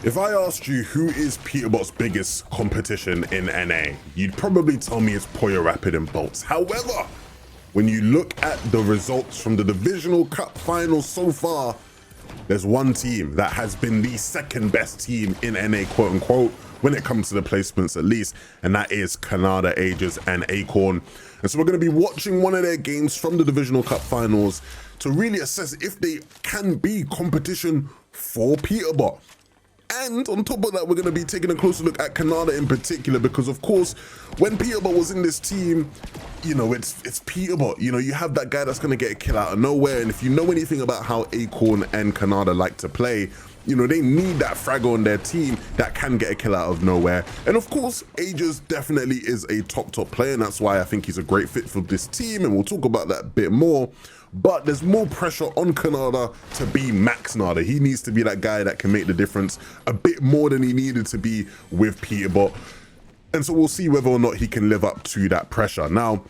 If I asked you who is Peterbots' biggest competition in NA, you'd probably tell me it's Poyo Rapid and Bolts. However, when you look at the results from the Divisional Cup finals so far, there's one team that has been the second best team in NA, quote unquote, when it comes to the placements at least, and that is Khanada, Ajers, and Acorn. And so we're going to be watching one of their games from the Divisional Cup finals to really assess if they can be competition for Peterbot. And on top of that, we're going to be taking a closer look at Khanada in particular, because of course, when Peterbot was in this team, you know, it's Peterbot. You know, you have that guy that's going to get a kill out of nowhere. And if you know anything about how Acorn and Khanada like to play, you know, they need that fragger on their team that can get a kill out of nowhere. And of course, Ajers definitely is a top player, and that's why I think he's a great fit for this team. And we'll talk about that a bit more. But there's more pressure on Khanada to be Maxnada. He needs to be that guy that can make the difference a bit more than he needed to be with Peterbot. And so we'll see whether or not he can live up to that pressure. Now,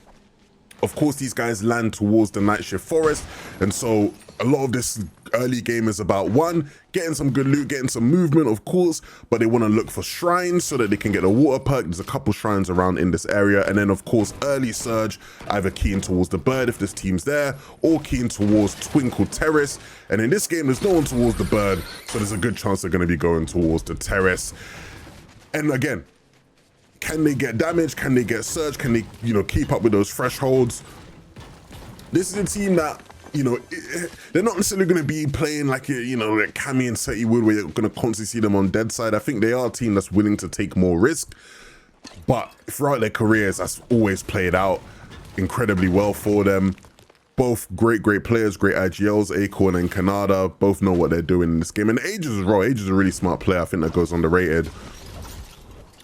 of course, these guys land towards the night shift forest. And so a lot of this early game is about, one, getting some good loot, getting some movement, of course, but they want to look for shrines so that they can get a water perk. There's a couple shrines around in this area. And then, of course, early surge, either keying towards the bird if this team's there, or keying towards Twinkle Terrace. And in this game, there's no one towards the bird, so there's a good chance they're going to be going towards the terrace. And again, can they get damage? Can they get surge? Can they, you know, keep up with those thresholds? This is a team that, you know, they're not necessarily going to be playing like, you know, like Cammy and Seti Wood, where you're going to constantly see them on dead side. I think they are a team that's willing to take more risk, but throughout their careers, that's always played out incredibly well for them. Both great players, great IGLs, Acorn and Khanada, both know what they're doing in this game. And Ajers as well. Ajers is a really smart player. I think that goes underrated.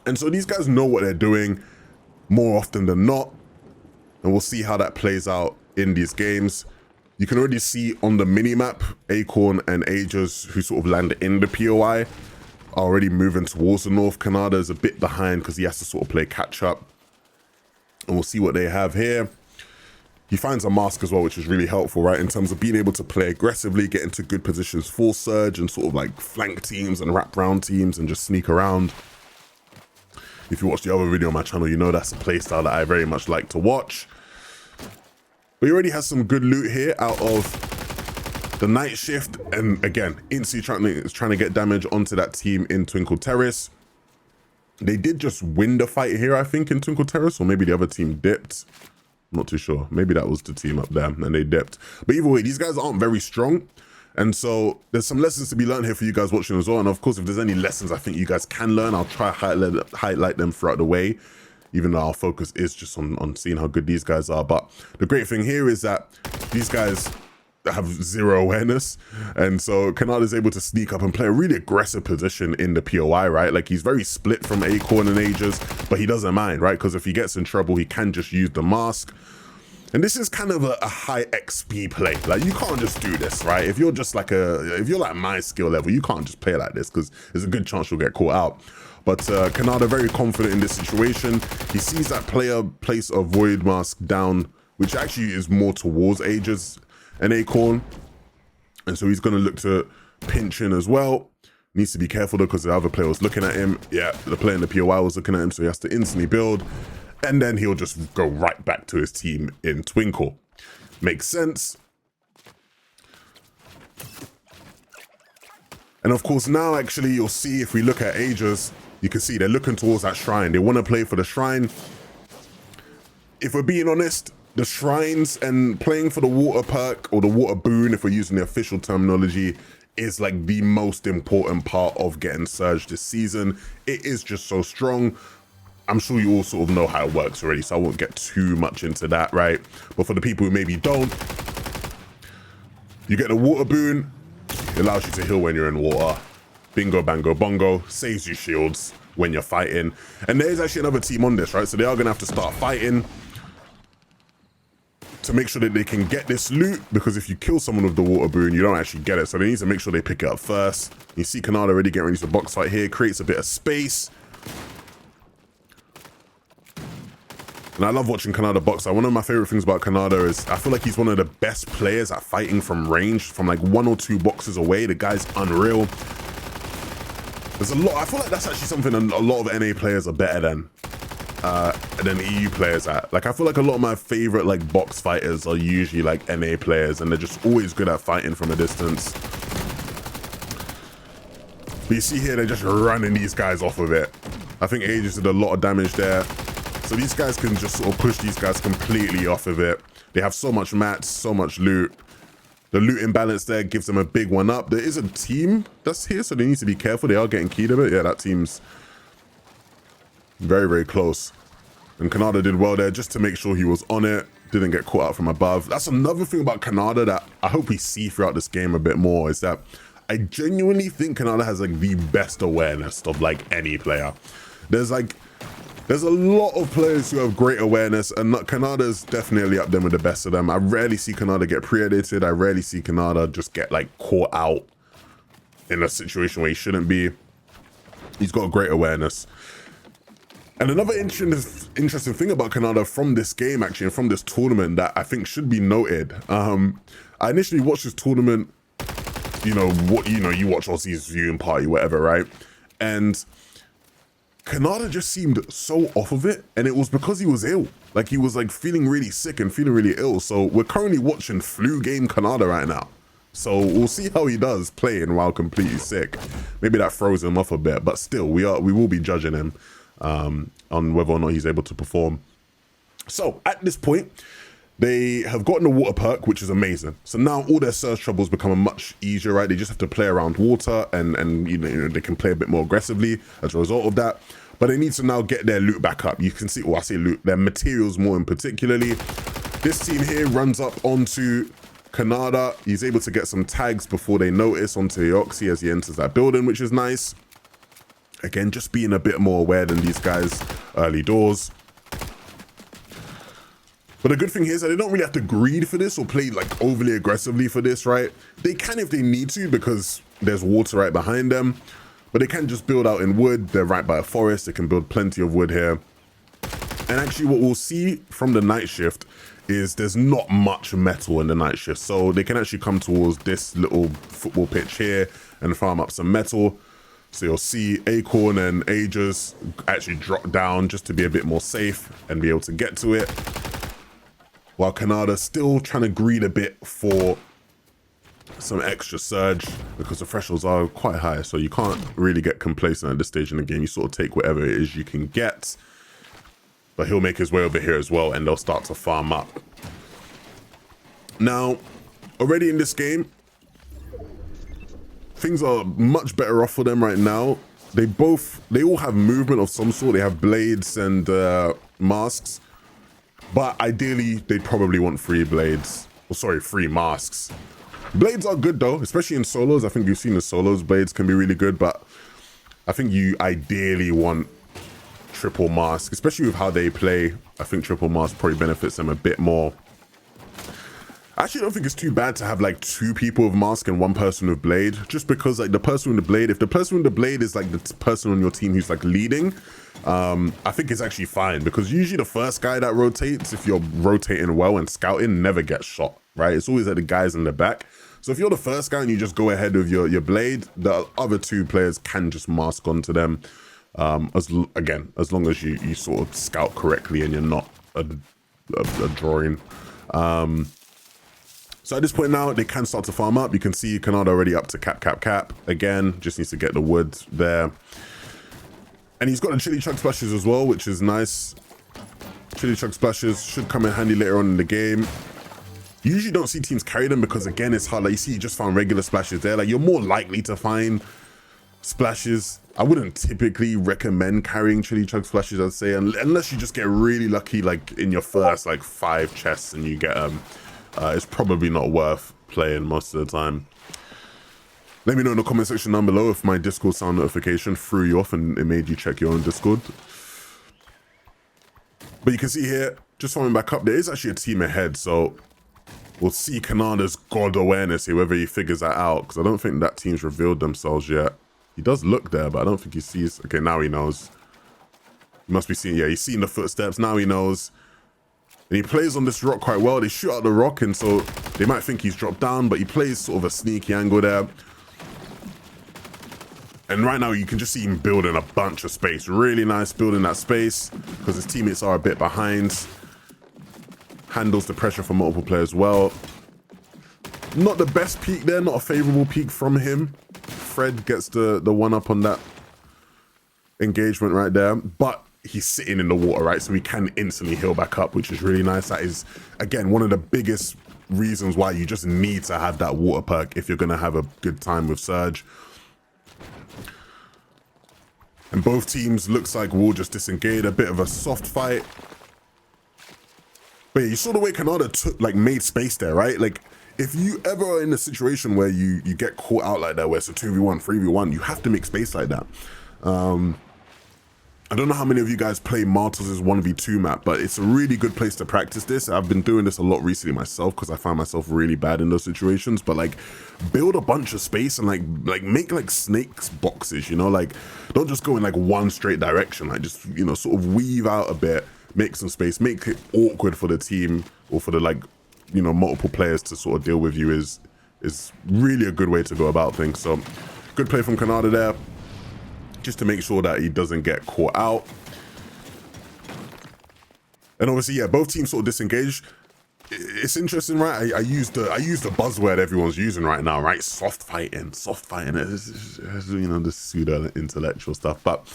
And so these guys know what they're doing more often than not. And we'll see how that plays out in these games. You can already see on the mini-map, Acorn and Ajers, who sort of land in the POI, are already moving towards the north. Khanada is a bit behind because he has to sort of play catch-up. And we'll see what they have here. He finds a mask as well, which is really helpful, right? In terms of being able to play aggressively, get into good positions for surge, and sort of like flank teams and wrap round teams and just sneak around. If you watch the other video on my channel, you know that's a playstyle that I very much like to watch. But he already has some good loot here out of the night shift. And again, instantly trying to get damage onto that team in Twinkle Terrace. They did just win the fight here, I think, in Twinkle Terrace, or maybe the other team dipped. I'm not too sure. Maybe that was the team up there and they dipped. But either way, these guys aren't very strong. And so there's some lessons to be learned here for you guys watching as well. And of course, if there's any lessons I think you guys can learn, I'll try to highlight them throughout the way, even though our focus is just on seeing how good these guys are. But the great thing here is that these guys have zero awareness. And so Khanada is able to sneak up and play a really aggressive position in the POI, right? Like, he's very split from Acorn and Ajers, but he doesn't mind, right? Because if he gets in trouble, he can just use the mask. And this is kind of a high XP play. Like, you can't just do this, right? If you're just like if you're like my skill level, you can't just play like this because there's a good chance you'll get caught out. But Khanada very confident in this situation. He sees that player place a void mask down, which actually is more towards Ajers and Acorn. And so he's going to look to pinch in as well. Needs to be careful though, because the other player was looking at him. Yeah, the player in the POI was looking at him, so he has to instantly build. And then he'll just go right back to his team in Twinkle. Makes sense. And of course, now actually you'll see, if we look at Ajers, you can see they're looking towards that shrine. They want to play for the shrine. If we're being honest, the shrines and playing for the water perk, or the water boon, if we're using the official terminology, is like the most important part of getting surge this season. It is just so strong. I'm sure you all sort of know how it works already, so I won't get too much into that, right? But for the people who maybe don't, you get the water boon. It allows you to heal when you're in water. Bingo, bango, bongo. Saves you shields when you're fighting. And there's actually another team on this, right? So they are going to have to start fighting to make sure that they can get this loot, because if you kill someone with the water boon, you don't actually get it. So they need to make sure they pick it up first. You see Khanada already getting ready to box fight here. Creates a bit of space. And I love watching Khanada box. One of my favorite things about Khanada is I feel like he's one of the best players at fighting from range, from like 1 or 2 boxes away. The guy's unreal. There's a lot. I feel like that's actually something a lot of NA players are better than EU players at. Like, I feel like a lot of my favorite like box fighters are usually like NA players, and they're just always good at fighting from a distance. But you see here, they're just running these guys off of it. I think Ajers did a lot of damage there. So these guys can just sort of push these guys completely off of it. They have so much mats, so much loot. The loot imbalance there gives them a big one up. There is a team that's here, so they need to be careful. They are getting keyed a bit. Yeah, that team's very, very close. And Khanada did well there just to make sure he was on it. Didn't get caught out from above. That's another thing about Khanada that I hope we see throughout this game a bit more, is that I genuinely think Khanada has like the best awareness of like any player. There's a lot of players who have great awareness, and Khanada's definitely up there with the best of them. I rarely see Khanada get pre-edited. I rarely see Khanada just get like caught out in a situation where he shouldn't be. He's got great awareness. And another interesting thing about Khanada from this game, actually, and from this tournament that I think should be noted. I initially watched this tournament, you watch Aussie's viewing party, whatever, right? And Khanada just seemed so off of it, and it was because he was ill. Like, he was like feeling really sick and feeling really ill. So we're currently watching flu game Khanada right now. So we'll see how he does playing while completely sick. Maybe that throws him off a bit, but still, we will be judging him on whether or not he's able to perform. So at this point, they have gotten the water perk, which is amazing. So now all their surge troubles become much easier, right? They just have to play around water, and you know they can play a bit more aggressively as a result of that. But they need to now get their loot back up. You can see, well, I say loot, their materials more in particularly. This team here runs up onto Khanada. He's able to get some tags before they notice onto Eoxy as he enters that building, which is nice. Again, just being a bit more aware than these guys early doors. But the good thing here is that they don't really have to greed for this or play like overly aggressively for this, right? They can if they need to, because there's water right behind them. But they can just build out in wood. They're right by a forest. They can build plenty of wood here. And actually what we'll see from the night shift is there's not much metal in the night shift. So they can actually come towards this little football pitch here and farm up some metal. So you'll see Acorn and Ajers actually drop down just to be a bit more safe and be able to get to it. While Khanada's still trying to greed a bit for some extra surge, because the thresholds are quite high, so you can't really get complacent at this stage in the game. You sort of take whatever it is you can get. But he'll make his way over here as well, and they'll start to farm up. Now, already in this game, things are much better off for them right now. They all have movement of some sort. They have blades and masks. But ideally, they'd probably want 3 blades. Or sorry, 3 masks. Blades are good though, especially in solos. I think you've seen the solos. Blades can be really good, but I think you ideally want triple mask, especially with how they play. I think triple mask probably benefits them a bit more. I actually don't think it's too bad to have like 2 people with mask and 1 person with blade, just because like the person with the blade, if the person with the blade is like the person on your team who's like leading, I think it's actually fine, because usually the first guy that rotates, if you're rotating well and scouting, never gets shot, right? It's always like the guys in the back. So if you're the first guy and you just go ahead with your blade, the other 2 players can just mask onto them. As long as you sort of scout correctly and you're not a drawing. So at this point now, they can start to farm up. You can see Khanada already up to cap. Again, just needs to get the wood there. And he's got the chili chug splashes as well, which is nice. Chili chug splashes should come in handy later on in the game. You usually don't see teams carry them because, again, it's hard. Like, you see, you just found regular splashes there. Like, you're more likely to find splashes. I wouldn't typically recommend carrying chili chug splashes, I'd say, unless you just get really lucky, like in your first like 5 chests and you get them. It's probably not worth playing most of the time. Let me know in the comment section down below if my Discord sound notification threw you off and it made you check your own Discord. But you can see here, just farming back up, there is actually a team ahead, so we'll see Khanada's god awareness here, whether he figures that out, because I don't think that team's revealed themselves yet. He does look there, but I don't think he sees. Okay, now he knows. He must be seeing, yeah, he's seen the footsteps, now he knows. And he plays on this rock quite well. They shoot out the rock, and so they might think he's dropped down, but he plays sort of a sneaky angle there. And right now you can just see him building a bunch of space. Really nice building that space because his teammates are a bit behind. Handles the pressure from multiple players well. Not the best peak there, not a favorable peak from him. Fred gets the one up on that engagement right there, but he's sitting in the water, right? So he can instantly heal back up, which is really nice. That is, again, one of the biggest reasons why you just need to have that water perk if you're going to have a good time with Surge. And both teams looks like we'll just disengage, a bit of a soft fight. But yeah, you saw the way Khanada made space there, right? Like, if you ever are in a situation where you get caught out like that, where it's a 2v1, 3v1, you have to make space like that. I don't know how many of you guys play Martels' 1v2 map, but it's a really good place to practice this. I've been doing this a lot recently myself because I find myself really bad in those situations. But like, build a bunch of space and like make like snakes boxes, you know, like don't just go in like one straight direction. Like just, you know, sort of weave out a bit, make some space, make it awkward for the team or for the like, you know, multiple players to sort of deal with you is really a good way to go about things. So good play from Khanada there, just to make sure that he doesn't get caught out. And obviously, yeah, both teams sort of disengage. It's interesting, right? I use the buzzword everyone's using right now, right? Soft fighting. It's, you know, the pseudo intellectual stuff, but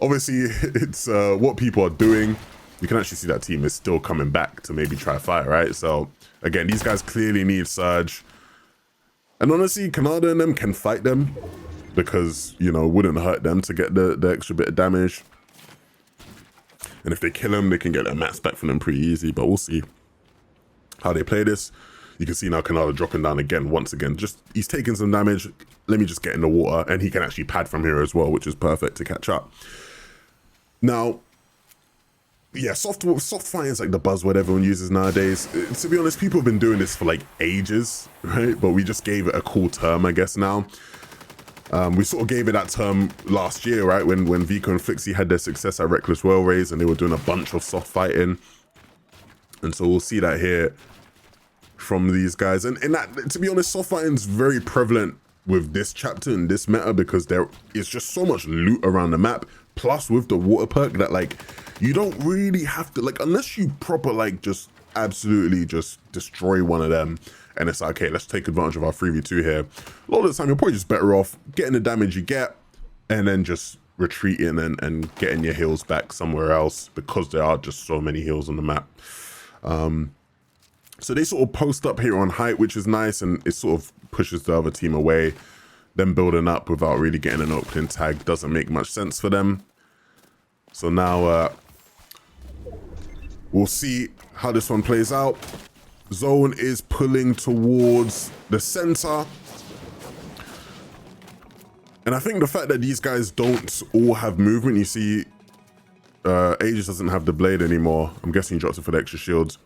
obviously it's what people are doing. You can actually see that team is still coming back to maybe try fight, right? So again, these guys clearly need Surge. And honestly, Khanada and them can fight them because, you know, it wouldn't hurt them to get the extra bit of damage. And if they kill him, they can get their mats back from them pretty easy, but we'll see how they play this. You can see now Khanada dropping down again, once again. Just, he's taking some damage. Let me just get in the water, and he can actually pad from here as well, which is perfect to catch up. Now, yeah, soft fighting is like the buzzword everyone uses nowadays. To be honest, people have been doing this for like ages, right? But we just gave it a cool term, I guess, now. We sort of gave it that term last year, right? When Vico and Flixie had their success at Reckless Whale Raise and they were doing a bunch of soft fighting. And so we'll see that here from these guys. And that, to be honest, soft fighting is very prevalent with this chapter and this meta because there is just so much loot around the map. Plus with the water perk that like, you don't really have to, like, unless you proper like just absolutely just destroy one of them. And it's like, okay, let's take advantage of our 3v2 here. A lot of the time, you're probably just better off getting the damage you get and then just retreating and getting your heals back somewhere else because there are just so many heals on the map. So they sort of post up here on height, which is nice, and it sort of pushes the other team away. Them building up without really getting an opening tag doesn't make much sense for them. So now we'll see how this one plays out. Zone is pulling towards the center. And I think the fact that these guys don't all have movement, you see Ajers doesn't have the blade anymore. I'm guessing he drops it for the extra shields.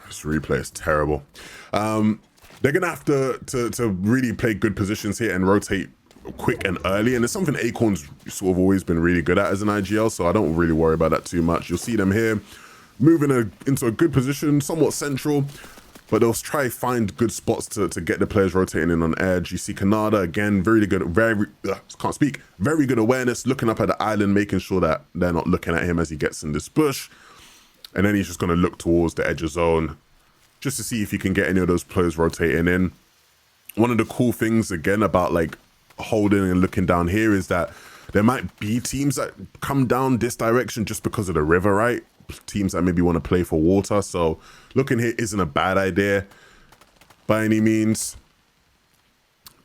This replay is terrible. They're going to have to really play good positions here and rotate quick and early. And it's something Acorn's sort of always been really good at as an IGL, so I don't really worry about that too much. You'll see them here moving into a good position, somewhat central, but they'll try find good spots to get the players rotating in on edge. You see Khanada again, very good awareness, looking up at the island, making sure that they're not looking at him as he gets in this bush. And then he's just going to look towards the edge of zone just to see if he can get any of those players rotating in. One of the cool things, again, about like holding and looking down here is that there might be teams that come down this direction just because of the river, right? Teams that maybe want to play for water. So looking here isn't a bad idea by any means.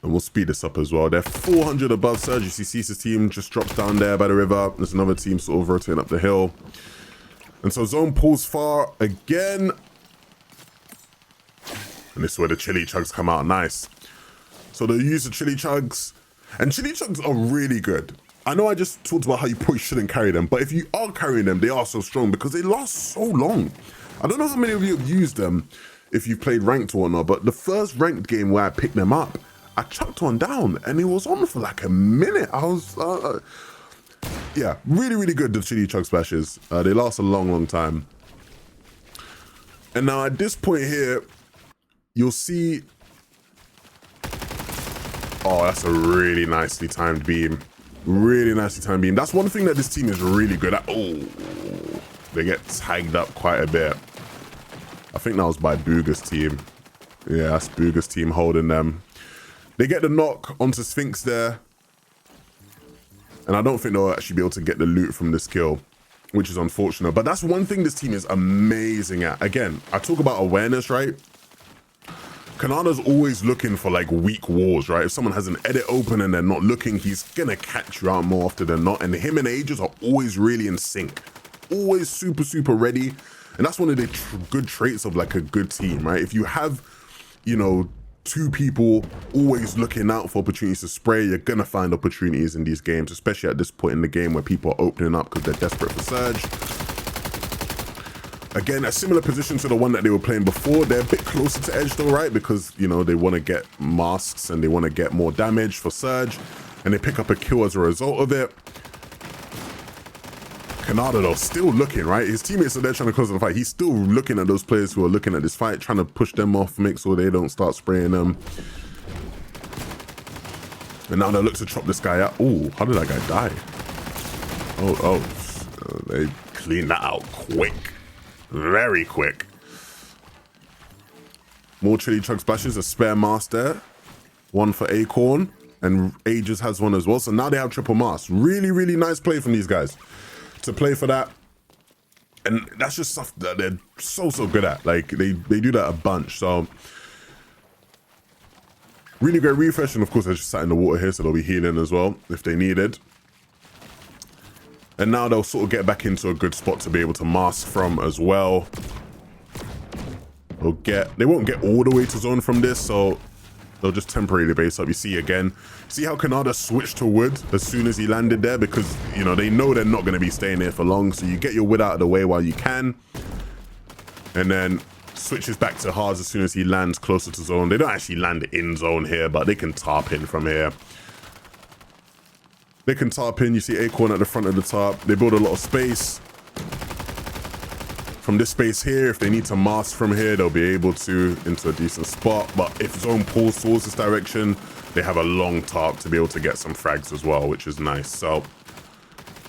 And we'll speed this up as well. They're 400 above Surge. You see Cease's team just drops down there by the river. There's another team sort of rotating up the hill. And so zone pulls far again. And this is where the chili chugs come out. Nice. So they'll use the chili chugs. And chili chugs are really good. I know I just talked about how you probably shouldn't carry them, but if you are carrying them, they are so strong because they last so long. I don't know how many of you have used them if you've played ranked or not, but the first ranked game where I picked them up, I chucked one down and it was on for like a minute. I was, yeah, really, really good, the chili chug splashes. They last a long, long time. And now at this point here, you'll see Oh, that's a really nicely timed beam. Really nicely timed beam. That's one thing that this team is really good at. Oh, they get tagged up quite a bit. I think that was by Booga's team. Yeah, that's Booga's team holding them. They get the knock onto Sphinx there. And I don't think they'll actually be able to get the loot from this kill, which is unfortunate. But that's one thing this team is amazing at. Again, I talk about awareness, right? Khanada's always looking for like weak walls, right? If someone has an edit open and they're not looking, he's gonna catch you out more often than not. And him and Ajers are always really in sync. Always super, super ready. And that's one of the good traits of like a good team, right? If you have, you know, two people always looking out for opportunities to spray, you're gonna find opportunities in these games, especially at this point in the game where people are opening up because they're desperate for Surge. Again, a similar position to the one that they were playing before. They're a bit closer to Edge though, right? Because, you know, they want to get masks and they want to get more damage for Surge, and they pick up a kill as a result of it. Khanada though, still looking, right? His teammates are there trying to close the fight. He's still looking at those players who are looking at this fight, trying to push them off, make sure they don't start spraying them. And now they look to chop this guy out. Oh, how did that guy die? They cleaned that out quick. Very quick. More chili chug splashes, a spare mask there. One for Acorn, and Ajers has one as well. So now they have triple mask. Really, really nice play from these guys to play for that. And that's just stuff that they're so good at. Like, they do that a bunch. So really great refresh. And of course, they're just sat in the water here, so they'll be healing as well if they needed. And now they'll sort of get back into a good spot to be able to mask from as well. They won't get all the way to zone from this, so they'll just temporarily base up. You see again, see how Khanada switched to wood as soon as he landed there, because, you know, they know they're not going to be staying there for long. So you get your wood out of the way while you can, and then switches back to hards as soon as he lands closer to zone. They don't actually land in zone here, but they can tarp in from here. They can tarp in. You see Acorn at the front of the tarp. They build a lot of space. From this space here, if they need to mask from here, they'll be able to into a decent spot. But if zone pulls towards this direction, they have a long tarp to be able to get some frags as well, which is nice. So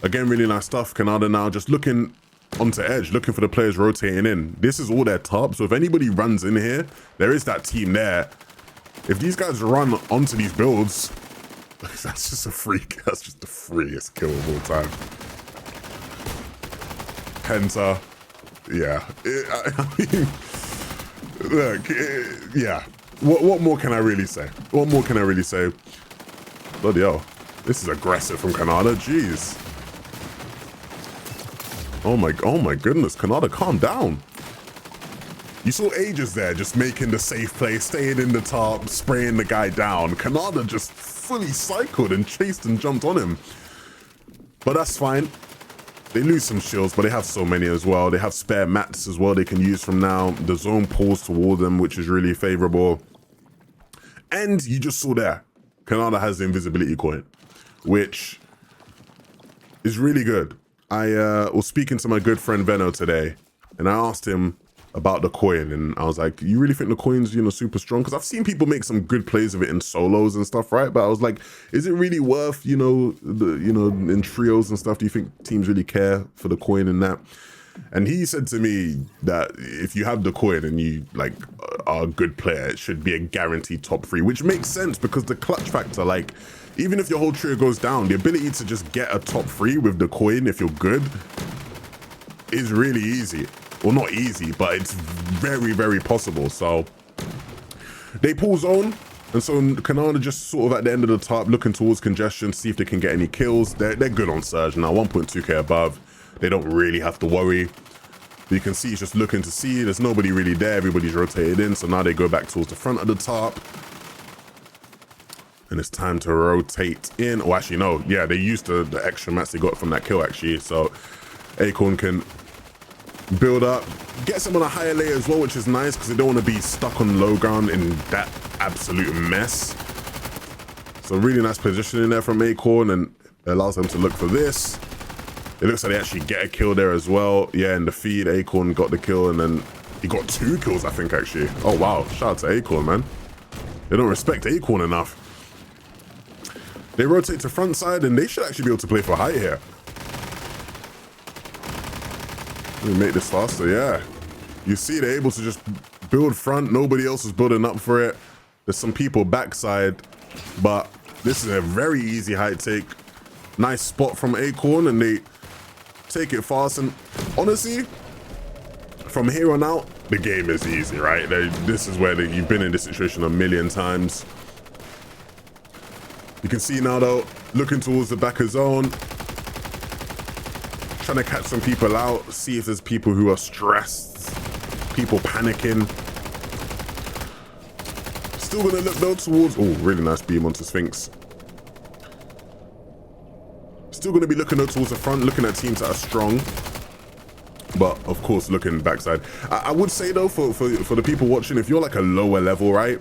again, really nice stuff. Khanada now just looking onto Edge, looking for the players rotating in. This is all their tarp. So if anybody runs in here, there is that team there. If these guys run onto these builds, that's just a freak. That's just the freest kill of all time. Penta. Yeah. I mean, look, yeah. What more can I really say? What more can I really say? Bloody hell. This is aggressive from Khanada. Jeez. Oh my goodness. Khanada, calm down. You saw Ajers there just making the safe play, staying in the top, spraying the guy down. Khanada just fully cycled and chased and jumped on him. But that's fine. They lose some shields, but they have so many as well. They have spare mats as well they can use from now. The zone pulls toward them, which is really favorable. And you just saw there, Khanada has the invisibility coin, which is really good. I was speaking to my good friend Venno today, and I asked him about the coin, and I was like, you really think the coin's, you know, super strong? Because I've seen people make some good plays of it in solos and stuff, right? But I was like, is it really worth, you know, in trios and stuff? Do you think teams really care for the coin and that? And he said to me that if you have the coin and you like are a good player, it should be a guaranteed top 3, which makes sense because the clutch factor, like, even if your whole trio goes down, the ability to just get a top 3 with the coin if you're good is really easy. Well, not easy, but it's very, very possible. So they pull zone, and so Khanada just sort of at the end of the top looking towards congestion, see if they can get any kills. They're good on Surge now, 1.2k above. They don't really have to worry. You can see he's just looking to see. There's nobody really there. Everybody's rotated in, so now they go back towards the front of the top. And it's time to rotate in. Oh, actually, no. Yeah, they used the extra mats they got from that kill, actually. So Acorn can build up, get some on a higher layer as well, which is nice because they don't want to be stuck on low ground in that absolute mess. So really nice positioning there from Acorn, and it allows them to look for this. It looks like they actually get a kill there as well. Yeah, in the feed, Acorn got the kill, and then he got 2 kills, I think, actually. Oh, wow. Shout out to Acorn, man. They don't respect Acorn enough. They rotate to front side, and they should actually be able to play for height here. Let me make this faster, yeah. You see they're able to just build front. Nobody else is building up for it. There's some people backside, but this is a very easy height take. Nice spot from Acorn, and they take it fast. And honestly, from here on out, the game is easy, right? This is where you've been in this situation a million times. You can see now, though, looking towards the back of zone, trying to catch some people out, see if there's people who are stressed, people panicking. Still gonna look though towards, oh, really nice beam onto Sphinx. Still gonna be looking though towards the front, looking at teams that are strong. But of course, looking backside. I would say though, for the people watching, if you're like a lower level, right?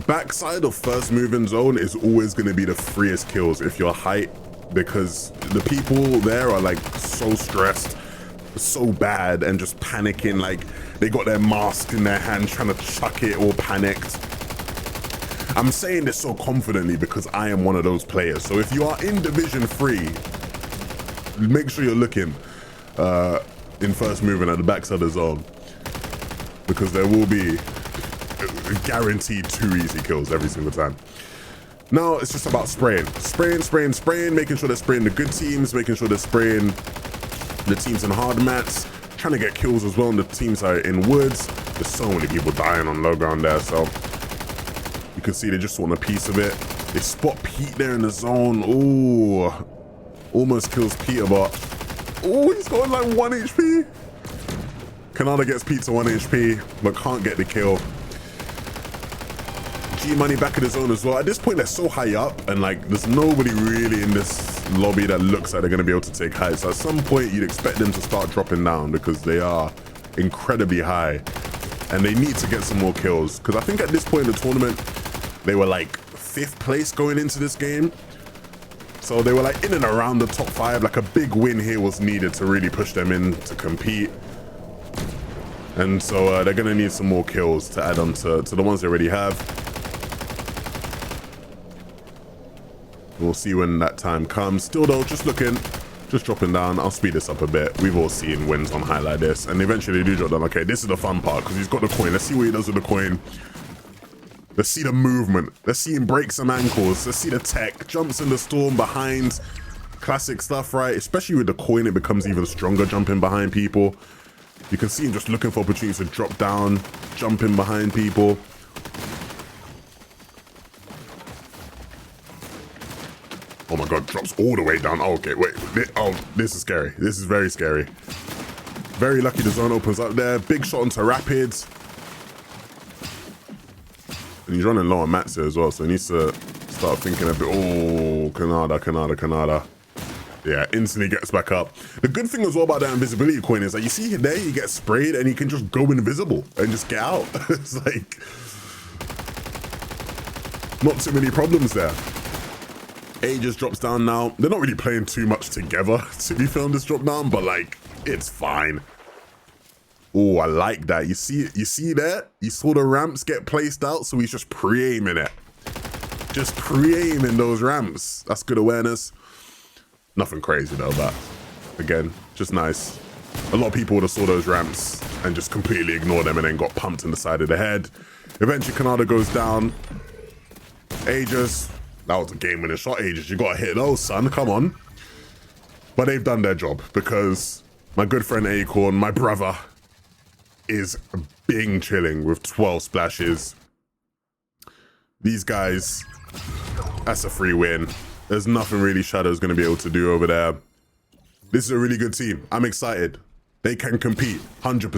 Backside of first moving zone is always gonna be the freest kills if you're height, because the people there are like so stressed, so bad, and just panicking. Like they got their mask in their hand trying to chuck it, all panicked. I'm saying this so confidently because I am one of those players. So if you are in Division 3, make sure you're looking in first moving at the backside of the zone, because there will be guaranteed 2 easy kills every single time. Now it's just about spraying, making sure they're spraying the good teams, making sure they're spraying the teams in hard mats, trying to get kills as well, and the teams are in woods. There's so many people dying on low ground there, so you can see they just want a piece of it. They spot Pete there in the zone. Oh, almost kills Peterbot. Oh, he's got like 1 HP. Khanada gets Pete to 1 HP, but can't get the kill. G-Money back in the zone as well. At this point, they're so high up, and like there's nobody really in this lobby that looks like they're going to be able to take height. So at some point, you'd expect them to start dropping down because they are incredibly high, and they need to get some more kills. Because I think at this point in the tournament, they were like 5th place going into this game. So they were like in and around the top 5. Like a big win here was needed to really push them in to compete. And so they're going to need some more kills to add on to the ones they already have. We'll see when that time comes. Still though, just dropping down. I'll speed this up a bit. We've all seen wins on height like this, and eventually they do drop down. Okay, this is the fun part because he's got the coin. Let's see what he does with the coin. Let's see the movement. Let's see him break some ankles. Let's see the tech. Jumps in the storm behind. Classic stuff, right? Especially with the coin, it becomes even stronger jumping behind people. You can see him just looking for opportunities to drop down, jumping behind people. Oh my god, drops all the way down. Oh, okay, wait. Oh, this is scary. This is very scary. Very lucky the zone opens up there. Big shot onto Rapids. And he's running low on mats here as well, so he needs to start thinking a bit. Oh, Khanada. Yeah, instantly gets back up. The good thing as well about that invisibility coin is that you see there, he gets sprayed and he can just go invisible and just get out. It's like, not too many problems there. Ajers drops down now. They're not really playing too much together to be filmed this drop down, but like, it's fine. Oh, I like that. You see there? You saw the ramps get placed out, so he's just pre-aiming it. Just pre-aiming those ramps. That's good awareness. Nothing crazy though, but again, just nice. A lot of people would have saw those ramps and just completely ignored them and then got pumped in the side of the head. Eventually, Khanada goes down. Ajers. That was a game-winning shot, Ajers. You gotta hit those, son. Come on. But they've done their job because my good friend Acorn, my brother, is bing chilling with 12 splashes. These guys, that's a free win. There's nothing really Shadow's going to be able to do over there. This is a really good team. I'm excited. They can compete 100%.